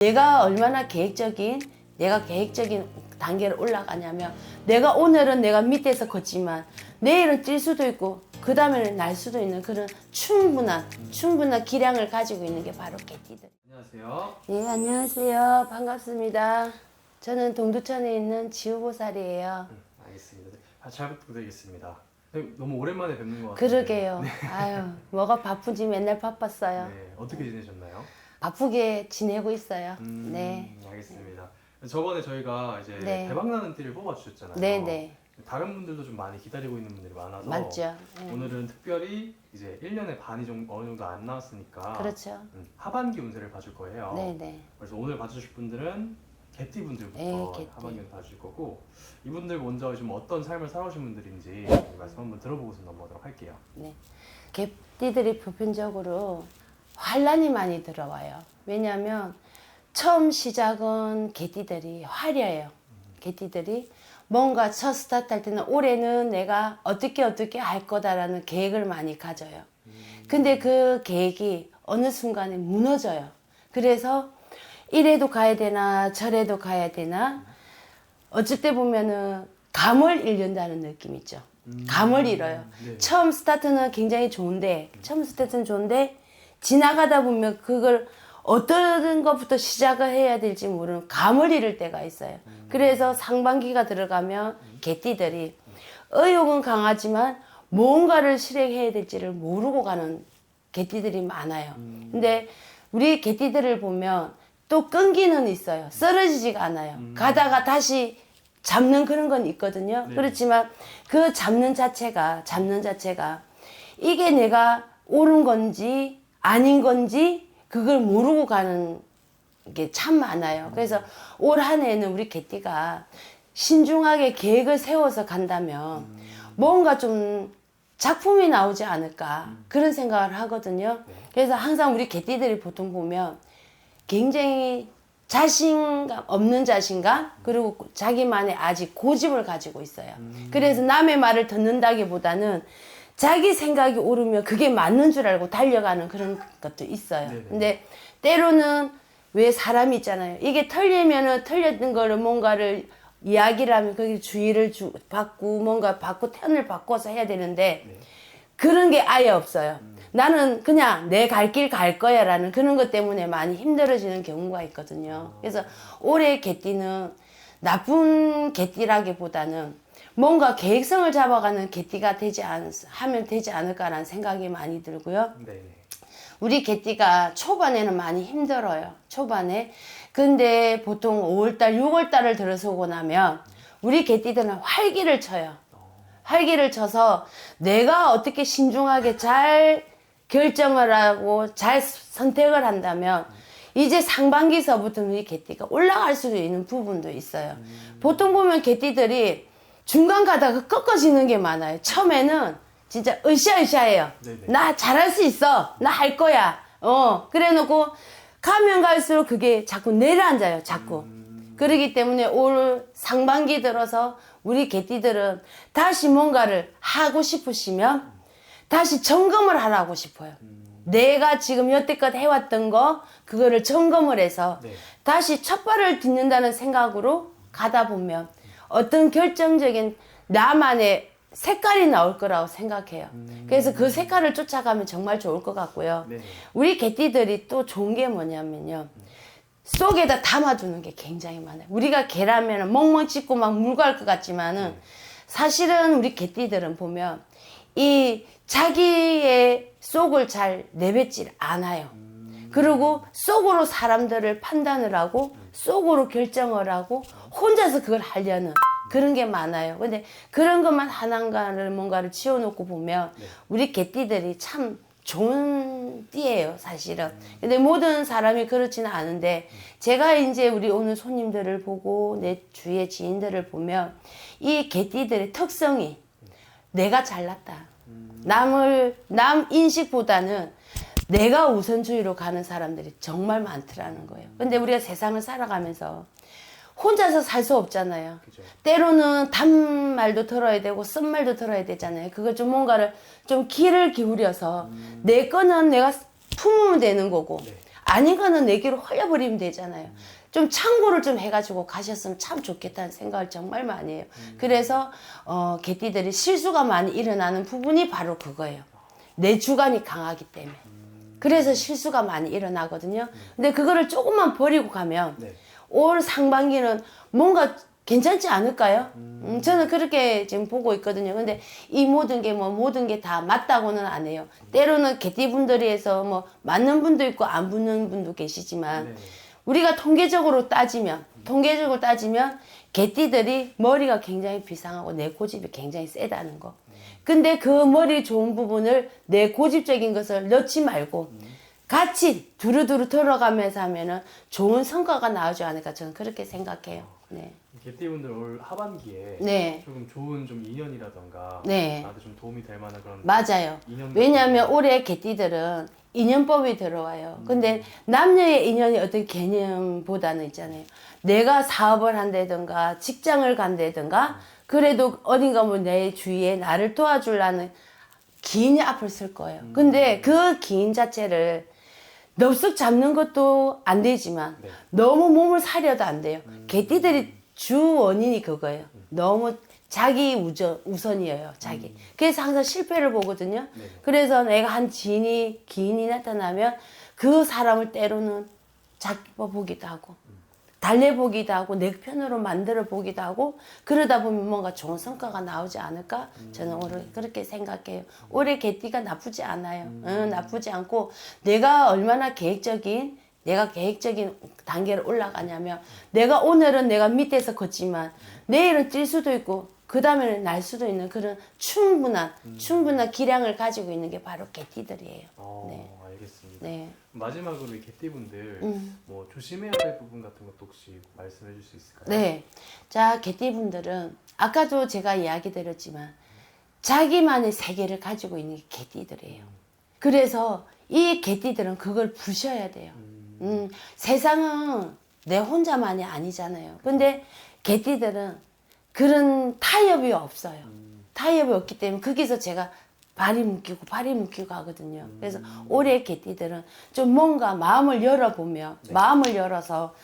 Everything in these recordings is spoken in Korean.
내가 얼마나 내가 계획적인 단계를 올라가냐면, 내가 오늘은 내가 밑에서 걷지만 내일은 뛸 수도 있고 그 다음에는 날 수도 있는 그런 충분한 기량을 가지고 있는 게 바로 개띠들. 안녕하세요. 네, 안녕하세요. 반갑습니다. 저는 동두천에 있는 지우보살이에요. 알겠습니다. 잘 부탁드리겠습니다. 너무 오랜만에 뵙는 것 같아요. 그러게요. 아유, 뭐가 바쁜지 맨날 바빴어요. 네, 어떻게 지내셨나요? 바쁘게 지내고 있어요. 네. 알겠습니다. 저번에 저희가 이제 네. 대박나는 띠를 뽑아주셨잖아요. 네네. 다른 분들도 좀 많이 기다리고 있는 분들이 많아서 맞죠. 네. 오늘은 특별히 이제 1년에 반이 어느 정도 안 나왔으니까 그렇죠. 하반기 운세를 봐줄 거예요. 네네. 그래서 오늘 봐주실 분들은 개띠 분들부터 네, 개띠. 하반기 운세 봐줄 거고, 이분들 먼저 좀 어떤 삶을 살아오신 분들인지 말씀 한번 들어보고서 넘어가도록 할게요. 네. 개띠들이 보편적으로 환란이 많이 들어와요. 왜냐하면 처음 시작은 개띠들이 화려해요. 개띠들이 뭔가 첫 스타트 할 때는 올해는 내가 어떻게 할 거다라는 계획을 많이 가져요. 근데 그 계획이 어느 순간에 무너져요. 그래서 이래도 가야 되나 저래도 가야 되나, 어쩔 때 보면은 감을 잃는다는 느낌 있죠. 감을 잃어요. 네. 처음 스타트는 굉장히 좋은데 지나가다 보면 그걸 어떤 것부터 시작을 해야 될지 모르는 감을 잃을 때가 있어요. 그래서 상반기가 들어가면 개띠들이 의욕은 강하지만 뭔가를 실행해야 될지를 모르고 가는 개띠들이 많아요. 근데 우리 개띠들을 보면 또 끈기는 있어요. 쓰러지지가 않아요. 가다가 다시 잡는 그런 건 있거든요. 네. 그렇지만 그 잡는 자체가 이게 내가 옳은 건지 아닌 건지 그걸 모르고 가는 게 참 많아요. 그래서 올 한 해는 우리 개띠가 신중하게 계획을 세워서 간다면 뭔가 좀 작품이 나오지 않을까 그런 생각을 하거든요. 그래서 항상 우리 개띠들이 보통 보면 굉장히 없는 자신감, 그리고 자기만의 아직 고집을 가지고 있어요. 그래서 남의 말을 듣는다기보다는 자기 생각이 옳으면 그게 맞는 줄 알고 달려가는 그런 것도 있어요. 네네. 근데 때로는 왜 사람이 있잖아요. 이게 틀리면은 틀렸던 거를 뭔가를 이야기를 하면 거기 주의를 받고 뭔가 턴을 바꿔서 해야 되는데 그런 게 아예 없어요. 나는 그냥 내 갈 길 갈 거야 라는 그런 것 때문에 많이 힘들어지는 경우가 있거든요. 그래서 올해 개띠는 나쁜 개띠라기보다는 뭔가 계획성을 잡아가는 개띠가 하면 되지 않을까라는 생각이 많이 들고요. 네. 우리 개띠가 초반에는 많이 힘들어요. 초반에. 근데 보통 5월달, 6월달을 들어서고 나면 우리 개띠들은 활기를 쳐요. 활기를 쳐서 내가 어떻게 신중하게 잘 결정을 하고 잘 선택을 한다면 이제 상반기서부터 우리 개띠가 올라갈 수도 있는 부분도 있어요. 보통 보면 개띠들이 중간 가다가 꺾어지는 게 많아요. 처음에는 진짜 으쌰으쌰해요. 네네. 나 잘할 수 있어. 나 할 거야. 그래 놓고 가면 갈수록 그게 자꾸 내려앉아요. 자꾸. 그러기 때문에 올 상반기 들어서 우리 개띠들은 다시 뭔가를 하고 싶으시면 다시 점검을 하라고 싶어요. 내가 지금 여태껏 해왔던 거 그거를 점검을 해서 네. 다시 첫 발을 딛는다는 생각으로 가다 보면 어떤 결정적인 나만의 색깔이 나올 거라고 생각해요. 그래서 그 색깔을 쫓아가면 정말 좋을 것 같고요. 네. 우리 개띠들이 또 좋은 게 뭐냐면요. 속에다 담아두는 게 굉장히 많아요. 우리가 개라면 멍멍 찢고 막 물고 할 것 같지만은 사실은 우리 개띠들은 보면 이 자기의 속을 잘 내뱉질 않아요. 그리고 속으로 사람들을 판단을 하고 속으로 결정을 하고 혼자서 그걸 하려는 그런 게 많아요. 근데 그런 것만 하나를 뭔가를 치워놓고 보면 우리 개띠들이 참 좋은 띠예요, 사실은. 근데 모든 사람이 그렇지는 않은데 제가 이제 우리 오늘 손님들을 보고 내 주위의 지인들을 보면 이 개띠들의 특성이 내가 잘났다. 남 인식보다는 내가 우선주의로 가는 사람들이 정말 많더라는 거예요. 근데 우리가 세상을 살아가면서 혼자서 살 수 없잖아요. 그죠. 때로는 단말도 들어야 되고 쓴말도 들어야 되잖아요. 그걸 좀 뭔가를 좀 귀를 기울여서 내 거는 내가 품으면 되는 거고 네. 아닌 거는 내기로 흘려버리면 되잖아요. 좀 참고를 좀 해가지고 가셨으면 참 좋겠다는 생각을 정말 많이 해요. 그래서 개띠들이 실수가 많이 일어나는 부분이 바로 그거예요. 내 주관이 강하기 때문에. 그래서 실수가 많이 일어나거든요. 근데 그거를 조금만 버리고 가면 네. 올 상반기는 뭔가 괜찮지 않을까요? 저는 그렇게 지금 보고 있거든요. 근데 이 모든 게 모든 게 다 맞다고는 안 해요. 때로는 개띠분들이 해서 맞는 분도 있고 안 맞는 분도 계시지만 네. 우리가 통계적으로 따지면 개띠들이 머리가 굉장히 비상하고 내 고집이 굉장히 세다는 거. 근데 그 머리 좋은 부분을 내 고집적인 것을 넣지 말고 같이 두루두루 들어가면서 하면은 좋은 성과가 나오지 않을까 저는 그렇게 생각해요. 네. 개띠분들 올 하반기에 네. 조금 좋은 좀 인연이라던가 네. 나한테 좀 도움이 될 만한 그런 맞아요. 인연 왜냐하면 같은 올해 개띠들은 인연법이 들어와요. 근데 남녀의 인연이 어떤 개념보다는 있잖아요. 내가 사업을 한다든가 직장을 간다든가 그래도 어딘가 내 주위에 나를 도와주려는 기인이 앞을 쓸 거예요. 근데 그 기인 자체를 넙석 잡는 것도 안 되지만 네. 너무 몸을 사려도 안 돼요. 개띠들이 주 원인이 그거예요. 너무 자기 우선이에요. 자기. 그래서 항상 실패를 보거든요. 네. 그래서 내가 한 기인이 나타나면 그 사람을 때로는 잡아보기도 하고 달래보기도 하고 내 편으로 만들어 보기도 하고 그러다 보면 뭔가 좋은 성과가 나오지 않을까 저는 올해 그렇게 생각해요. 올해 개띠가 나쁘지 않아요. 나쁘지 않고 내가 얼마나 계획적인 단계를 올라가냐면 내가 오늘은 내가 밑에서 걷지만 내일은 뛸 수도 있고 그 다음에는 날 수도 있는 그런 충분한 기량을 가지고 있는 게 바로 개띠들이에요. 네. 알겠습니다. 네. 마지막으로 이 개띠분들 뭐 조심해야 될 부분 같은 것도 혹시 말씀해 줄 수 있을까요? 네. 자, 개띠분들은 아까도 제가 이야기 드렸지만 자기만의 세계를 가지고 있는 게 개띠들이에요. 그래서 이 개띠들은 그걸 부셔야 돼요. 세상은 내 혼자만이 아니잖아요. 근데 개띠들은 그런 타협이 없어요. 타협이 없기 때문에 거기서 제가 발이 묶이고 하거든요. 그래서 올해 개띠들은 좀 뭔가 마음을 마음을 열어서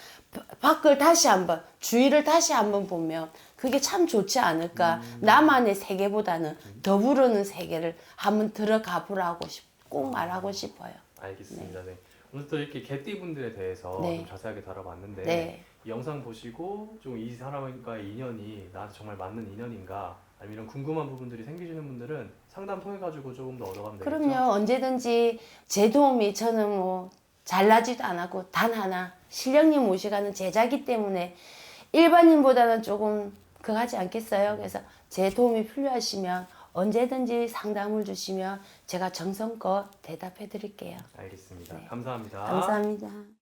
밖을 다시 한번, 주위를 다시 한번 보면 그게 참 좋지 않을까. 나만의 세계보다는 더불어는 세계를 한번 들어가 보라고 꼭 말하고 싶어요. 알겠습니다. 네. 오늘 또 이렇게 개띠분들에 대해서 네. 좀 자세하게 다뤄봤는데 네. 이 영상 보시고 좀 이 사람과의 인연이 나한테 정말 맞는 인연인가 아니면 이런 궁금한 부분들이 생기시는 분들은 상담 통해 가지고 조금 더 얻어가면 되겠죠? 그럼요. 언제든지 제 도움이 저는 잘나지도 않았고 단 하나 실령님 모시가는 제자기 때문에 일반인보다는 조금 그하지 않겠어요. 그래서 제 도움이 필요하시면 언제든지 상담을 주시면 제가 정성껏 대답해 드릴게요. 알겠습니다. 네. 감사합니다. 감사합니다.